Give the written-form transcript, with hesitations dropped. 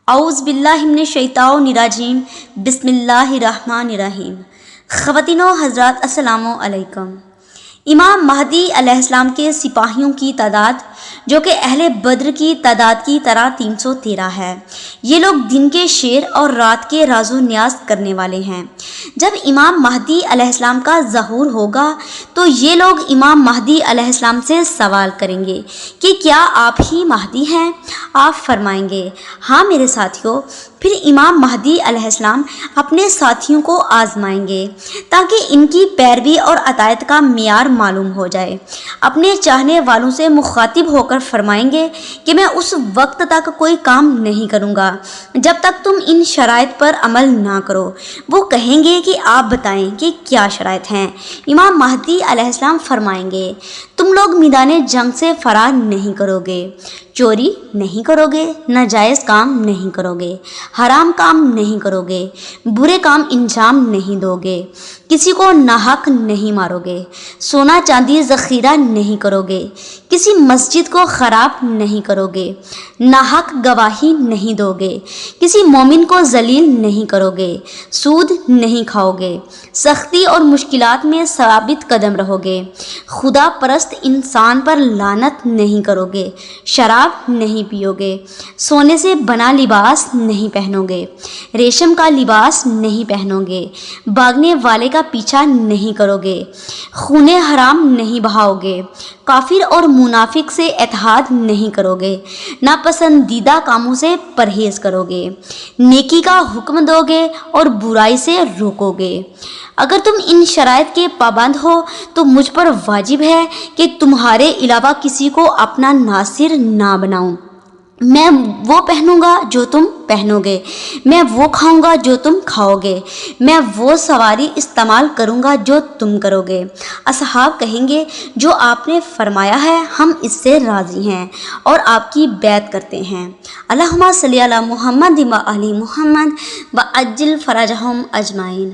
اعوذ باللہ من الشیطان الرجیم بسم اللہ الرحمن الرحیم۔ خواتین و حضرات السلام علیکم۔ امام مہدی علیہ السلام کے سپاہیوں کی تعداد جو کہ اہل بدر کی تعداد کی طرح 313 ہے۔ یہ لوگ دن کے شیر اور رات کے راز و نیاز کرنے والے ہیں۔ جب امام مہدی علیہ السلام کا ظہور ہوگا تو یہ لوگ امام مہدی علیہ السلام سے سوال کریں گے کہ کیا آپ ہی مہدی ہیں؟ آپ فرمائیں گے ہاں میرے ساتھیوں۔ پھر امام مہدی علیہ السلام اپنے ساتھیوں کو آزمائیں گے تاکہ ان کی پیروی اور اطاعت کا معیار معلوم ہو جائے۔ اپنے چاہنے والوں سے مخاطب ہو کر فرمائیں گے کہ میں اس وقت تک کوئی کام نہیں کروں گا جب تک تم ان شرائط پر عمل نہ کرو۔ وہ کہیں گے کہ آپ بتائیں کہ کیا شرائط ہیں؟ امام مہدی علیہ السلام فرمائیں گے تم لوگ میدان جنگ سے فرار نہیں کرو گے، چوری نہیں کرو گے، ناجائز کام نہیں کرو گے، حرام کام نہیں کرو گے، برے کام انجام نہیں دو گے، کسی کو ناحق نہیں مارو گے، سونا چاندی ذخیرہ نہیں کرو گے، کسی مسجد کو خراب نہیں کرو گے، ناحق گواہی نہیں دو گے، کسی مومن کو ذلیل نہیں کرو گے، سود نہیں کھاؤ گے، سختی اور مشکلات میں ثابت قدم رہو گے، خدا پرست انسان پر لعنت نہیں کرو گے، شراب نہیں پیو گے، سونے سے بنا لباس نہیں پہنو گے، ریشم کا لباس نہیں پہنو گے، بھاگنے والے کا پیچھا نہیں کرو گے، خون حرام نہیں بہاؤ گے، کافر اور منافق سے اتحاد نہیں کرو گے، ناپسندیدہ کاموں سے پرہیز کرو گے، نیکی کا حکم دو گے اور برائی سے روکو گے۔ اگر تم ان شرائط کے پابند ہو تو مجھ پر واجب ہے کہ تمہارے علاوہ کسی کو اپنا ناصر نہ بناؤں۔ میں وہ پہنوں گا جو تم پہنو گے، میں وہ کھاؤں گا جو تم کھاؤ گے، میں وہ سواری استعمال کروں گا جو تم کرو گے۔ اصحاب کہیں گے جو آپ نے فرمایا ہے ہم اس سے راضی ہیں اور آپ کی بیعت کرتے ہیں۔ اللہم صلی علی محمد و آل محمد وعجل فرجہم اجمعین۔